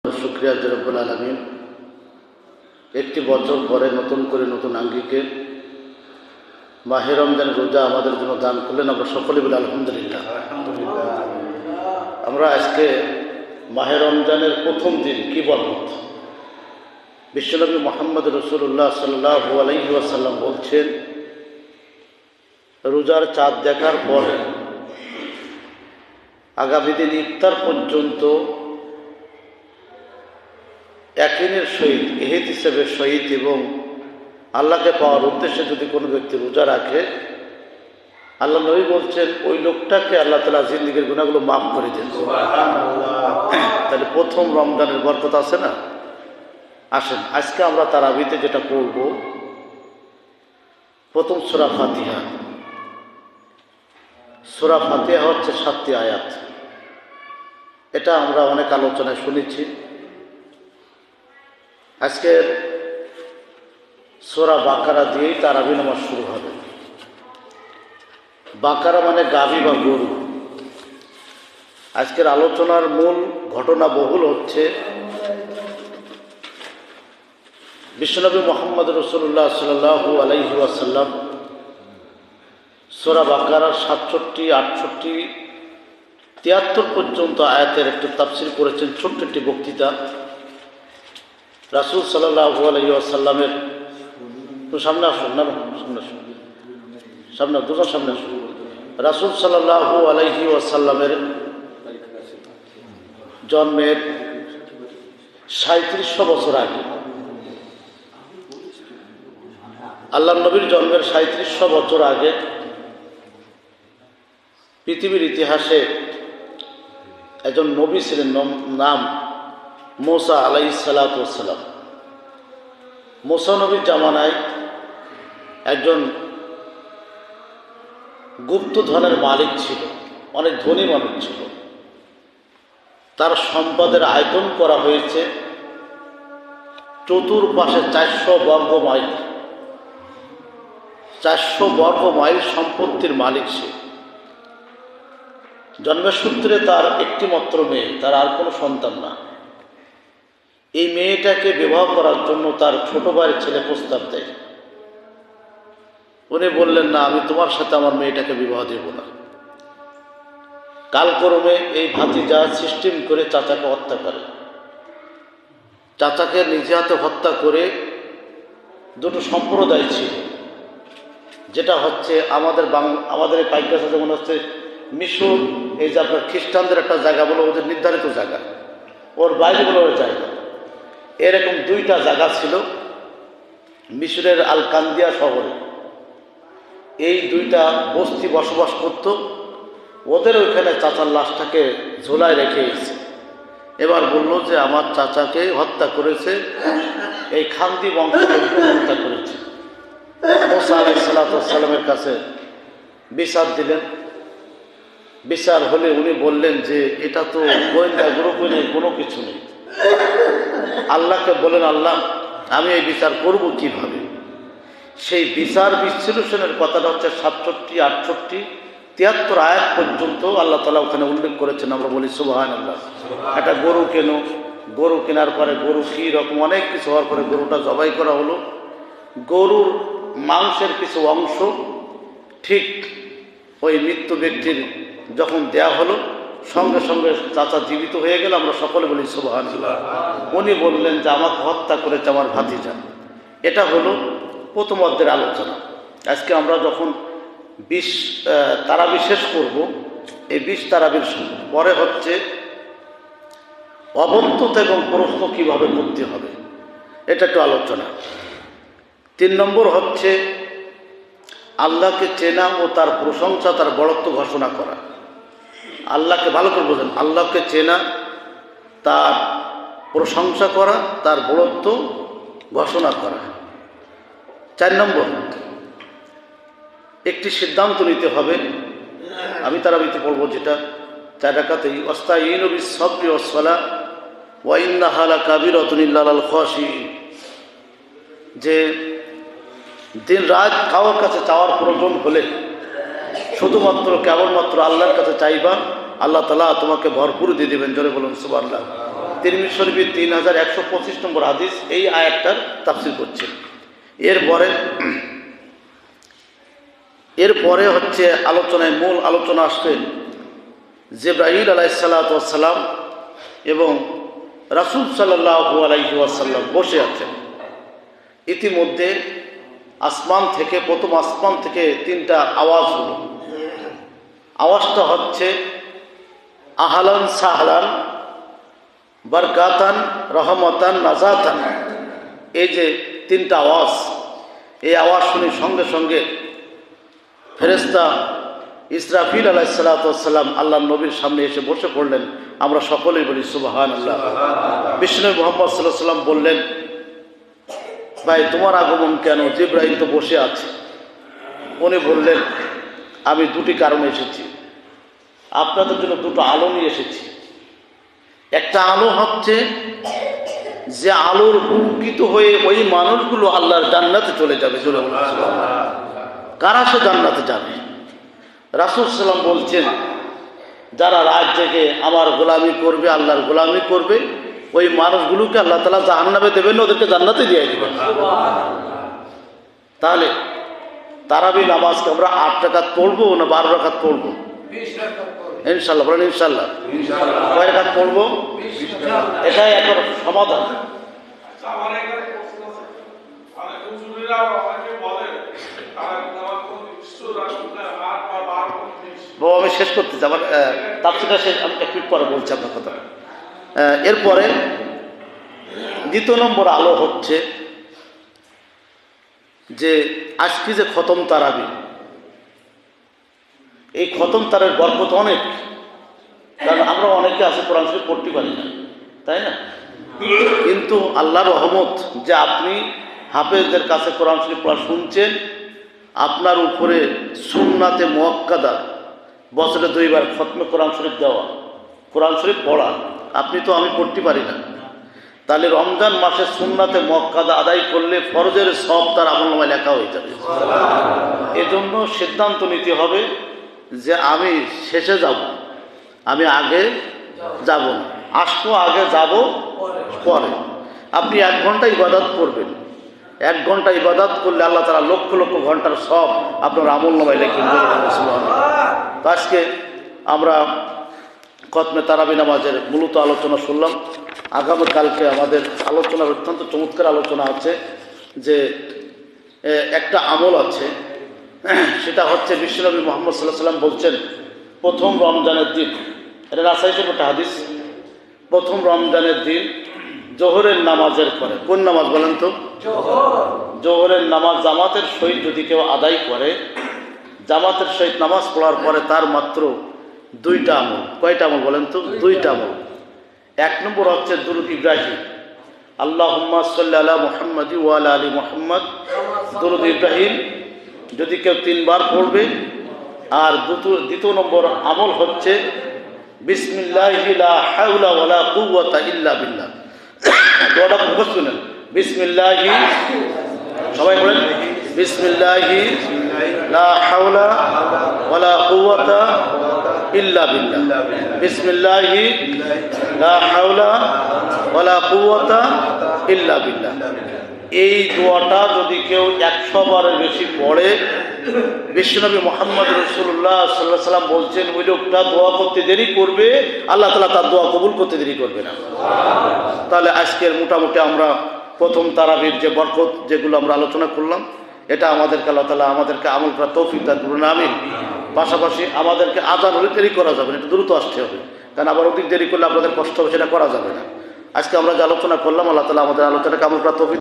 शुक्रिया रब्बुल आलामीन একটি বছর পরে নতুন করে নতুন আঙ্গিকে মাহে রমজানের রোজা আমাদের জন্য দান করলেন। আমরা সকলে বলি আলহামদুলিল্লাহ। আমরা আজকে মাহে রমজানের প্রথম দিন কি বরকত। বিশ্বনবী মুহাম্মদ রাসূলুল্লাহ সাল্লাল্লাহু আলাইহি ওয়াসাল্লাম বলছেন, রোজার চাঁদ দেখার পরে আগামী দিন ইফতার পর্যন্ত ইয়াকিনের সহিত ইহতিসাবের সহিত এবং আল্লাহকে পাওয়ার উদ্দেশ্যে যদি কোনো ব্যক্তি রোজা রাখে, আল্লাহ নবী বলছেন ওই লোকটাকে আল্লাহ তাআলা জিন্দেগীর গুনাহগুলো মাফ করে দেন। তাহলে প্রথম রমজানের বরকত আছে না। আসেন আজকে আমরা তারাবিতে যেটা পড়ব, প্রথম সূরা ফাতিহা। সূরা ফাতিহা হচ্ছে 7টি আয়াত। এটা আমরা অনেক আলোচনায় শুনেছি। আজকের সূরা বাকারা দিয়েই তারাবি নামাজ শুরু হবে। বাকারা মানে গাভী বা গরু। আজকের আলোচনার মূল ঘটনা বহুল হচ্ছে বিশ্বনবী মুহাম্মদ রাসূলুল্লাহ সাল্লাল্লাহু আলাইহি ওয়াসাল্লাম সূরা বাকারার 67, 68, 73 পর্যন্ত আয়াতের একটু তাফসীর করেছেন। ছোট্ট একটি বক্তৃতা রাসূল সাল্লাল্লাহু আলাইহি ওয়াসাল্লামের। সামনে আসুন না, সামনে দুজন সামনে আসুন। রাসূল সাল্লাল্লাহু আলাইহি ওয়াসাল্লামের জন্মের 3700 বছর আগে, আল্লাহর নবীর জন্মের 3700 বছর আগে পৃথিবীর ইতিহাসে একজন নবী ছিলেন, নাম মুসা আলাইহিস সালাতু ওয়াস সালাম। মুসা নবীর জামানায় একজন গুপ্তধনের মালিক ছিল, অনেক ধনী মানুষ ছিল। তার সম্পদের আয়তন করা হয়েছে চতুর্পাশে 400 বর্গ মাইল। 400 বর্গ মাইল সম্পত্তির মালিক সে। জন্মসূত্রে তার একটি মাত্র মেয়ে, তার আর কোনো সন্তান না। এই মেয়েটাকে বিবাহ করার জন্য তার ছোট ভাইয়ের ছেলে প্রস্তাব দেয়। উনি বললেন, না, আমি তোমার সাথে আমার মেয়েটাকে বিবাহ দেব না। কালক্রমে এই ভাতিজা সিস্টেম করে চাচাকে হত্যা করে। চাচাকে নিজে হাতে হত্যা করে দুটো সম্প্রদায় ছিল, যেটা হচ্ছে আমাদের এই পাইকার সাথে মনে হচ্ছে মিশর, এই যে আপনার খ্রিস্টানদের একটা জায়গা বলে, ওদের নির্ধারিত জায়গা, ওর বাইরে বলে ওর জায়গা। এরকম 2টা জায়গা ছিল মিশরের আল কান্দিয়া শহরে। এই 2টা বস্তি বসবাস করত। ওদের ওইখানে চাচার লাশটাকে ঝোলায় রেখে এসেছে। এবার বলল যে আমার চাচাকে হত্যা করেছে এই খান্দি বংশের হত্যা করেছে। মুসা আলাইহিস সালাতু ওয়াস সালামের কাছে বিচার দিলেন। বিচার হলে উনি বললেন যে এটা তো গোয়েন্দা গ্রুপে নেই, কোনো কিছু নেই। আল্লাহকে বলেন, আল্লাহ আমি এই বিচার করব কিভাবে? সেই বিচার বিশ্লেষণের কথাটা হচ্ছে 67, 68, 73 আয়াত পর্যন্ত আল্লাহ তাআলা ওখানে উল্লেখ করেছেন। আমরা বলি সুবহানাল্লাহ। একটা গরু কেনো, গরু কেনার পরে গরু কী রকম অনেক কিছু হওয়ার পরে গরুটা জবাই করা হলো। গরুর মাংসের কিছু অংশ ঠিক ওই মৃত্যু ব্যক্তির যখন দেয়া হলো, সঙ্গে সঙ্গে চাচা জীবিত হয়ে গেল। আমরা সকলে বলি সুবহানাল্লাহ। উনি বললেন যে আমাকে হত্যা করেছে আমার ভাতিজা। এটা হলো প্রথম অধ্যায়ের আলোচনা। আজকে আমরা যখন 20 তারাবি শেষ করব, এই 20 তারাবির পরে হচ্ছে অবন্ততা এবং প্রশ্ন কীভাবে করতে হবে, এটা একটু আলোচনা। 3 নম্বর হচ্ছে আল্লাহকে চেনা ও তার প্রশংসা, তার বড়ত্ব ঘোষণা করা। আল্লাহকে ভালো করে বোঝেন, আল্লাহকে চেনা, তার প্রশংসা করা, তার বড়ত্ব ঘোষণা করা। 4 নম্বর একটি সিদ্ধান্ত নিতে হবে। আমি তারাবিতে পড়ব যেটা 4 রাকাতেই, ওয়াস্তাঈনু বিস-সাবরি ওয়াস-সালাহ ওয়া ইন্নাহা লাকাবীরাতুন ইল্লা আলাল খাশিঈন। যে দিন রাত কারোর কাছে চাওয়ার প্রয়োজন হলে শুধুমাত্র কেবলমাত্র আল্লাহর কাছে চাইবা, আল্লাহ তাআলা তোমাকে ভরপুর দিয়ে দেবেন। জোরে বলুন সুবহানাল্লাহ। তিরমিজি শরীফের 3125 নম্বর হাদিস এই আয়াতটার তাফসীর করছেন। এরপরে হচ্ছে আলোচনায় মূল আলোচনা আসবে জিবরাইল আলাইহিস সালাতু ওয়াস সালাম এবং রাসূল সাল্লাল্লাহু আলাইহি ওয়াসাল্লাম বসে আছেন। ইতিমধ্যে প্রথম আসমান থেকে 3টা আওয়াজ হলো। আওয়াজটা হচ্ছে আহলান সাহলান বারকাতান রহমতান নাজাতান। এই যে 3টা আওয়াজ, এই আওয়াজ শুনে সঙ্গে সঙ্গে ফেরেশতা ইসরাফিল আলাইহিস সালাতু ওয়াস সালাম আল্লাহর নবীর সামনে এসে বসে পড়লেন। আমরা সকলেই বলি সুবহানাল্লাহ। বিষ্ণু মুহাম্মদ সাল্লাল্লাহু আলাইহি ওয়াসাল্লাম বললেন, ভাই তোমার আগমন কেন? জিবরাইল তো বসে আছে। উনি বললেন, আমি 2টি কারণে এসেছি, আপনাদের জন্য 2টো আলো নিয়ে এসেছি। একটা আলো হচ্ছে যে আলোর উপকৃত হয়ে ওই মানুষগুলো আল্লাহর জান্নাতে চলে যাবে। কারা সে জান্নাতে যাবে? রাসূল সাল্লাল্লাহু আলাইহি ওয়াসাল্লাম বলছেন, যারা রাত জেগে আমার গোলামি করবে, আল্লাহর গোলামি করবে, ওই মানুষগুলোকে আল্লাহ তাআলা জাহান্নামে দেবেন, ওদেরকে জান্নাতে দিয়ে দিবেন। তাহলে তারাবি নামাজকে আমরা 8 রাকাত পড়বো না 12 রাকাত পড়বো? ইনশাআল্লাহ বলেন ইনশাআল্লাহ। কয় রাকাত পড়বো? এটাই এখন সমাধান। আমি শেষ করতে চাই, আমার তাফসীরটা শেষ, আমি একটু পরে বলছি আপনার কথা। এরপরে 2 নম্বর আলো হচ্ছে যে আজকে যে খতম তারাবি, এই খতম তারের বরকত অনেক। কারণ আমরা অনেকে আছে কোরআন শরীফ পড়তে পারি না, তাই না? কিন্তু আল্লাহর রহমত যে আপনি হাফেজদের কাছে কোরআন শরীফ পড়া শুনছেন, আপনার উপরে সুন্নাতে মুআক্কাদা বছরে 2 বার খতমে কোরআন শরীফ দেওয়া, কোরআন শরীফ পড়া। আপনি তো, আমি পড়তে পারি না। তাহলে রমজান মাসে সুন্নাতে মুআক্কাদা আদায় করলে ফরজের সওয়াব তার আমলনামায় লেখা হয়ে যাবে। এজন্য সিদ্ধান্ত নিতে হবে যে আমি শেষে যাব, আমি আগে যাব না। আসবো আগে, যাব পরে। আপনি 1 ঘন্টা ইবাদত করবেন, 1 ঘন্টা ইবাদত করলে আল্লাহ তাআলা লক্ষ লক্ষ ঘন্টার সব আপনার আমলনামায় লিখে দেবেন। তো আজকে আমরা খতমে তারাবি নামাজের মূলত আলোচনা শুনলাম। আগামীকালকে আমাদের আলোচনার অত্যন্ত চমৎকার আলোচনা আছে যে একটা আমল আছে, সেটা হচ্ছে বিশ্বনবী মুহাম্মদ সাল্লাল্লাহু আলাইহি ওয়াসাল্লাম বলছেন, প্রথম রমজানের দিন, এটা রাসূল একটা হাদিস, প্রথম রমজানের দিন জোহরের নামাজের পরে, কোন নামাজ বলেন তো? জোহরের নামাজ জামাতের সহিত যদি কেউ আদায় করে, জামাতের সহিত নামাজ পড়ার পরে তার মাত্র 2টা আমল। কয়টা আমল বলেন তো? 2টা আমল। 1 নম্বর হচ্ছে দুরূদ ইব্রাহিম, আল্লাহুম্মা সাল্লি আলা মুহাম্মাদি ওয়া আলা আলি মুহাম্মাদ। দুরূদ ইব্রাহিম যদি কেউ 3 বার পড়বে। আর 2 নম্বর আমল হচ্ছে বিসমিল্লাহি লা হাওলা ওয়ালা কুওয়াতা ইল্লা বিল্লাহ। দোয়াটা মুখস্থ শুনেন, বিসমিল্লাহি, সবাই বলেন বিসমিল্লাহি লা হাওলা ওয়ালা কুওয়াতা ইল্লা বিল্লাহ। বিসমিল্লাহি লা হাওলা ওয়ালা কুওয়াতা ইল্লা বিল্লাহ। এই দোয়াটা যদি কেউ 100 বারের বেশি পড়ে, বিশ্বনবী মুহাম্মদ রাসূলুল্লাহ সাল্লাল্লাহু আলাইহি ওয়াসাল্লাম বলছেন, ওই লোকটা দোয়া করতে দেরি করবে, আল্লাহ তাআলা তার দোয়া কবুল করতে দেরি করবে না। তাহলে আজকের মোটামুটি আমরা প্রথম তারাবির যে বরকত যেগুলো আমরা আলোচনা করলাম, এটা আমাদেরকে আল্লাহ তাআলা আমাদেরকে আমল করার তৌফিক দান করুন, আমিন। পাশাপাশি আমাদেরকে আযান হলে দেরি করা যাবে না, এটা দ্রুত আসতে হবে, কারণ আবার অধিক দেরি করলে আপনাদের কষ্ট হবে, সেটা করা যাবে না। আজকে আমরা যে আলোচনা করলাম, আল্লাহ তাআলা আমাদের আলোচনাকে আমল করার তৌফিক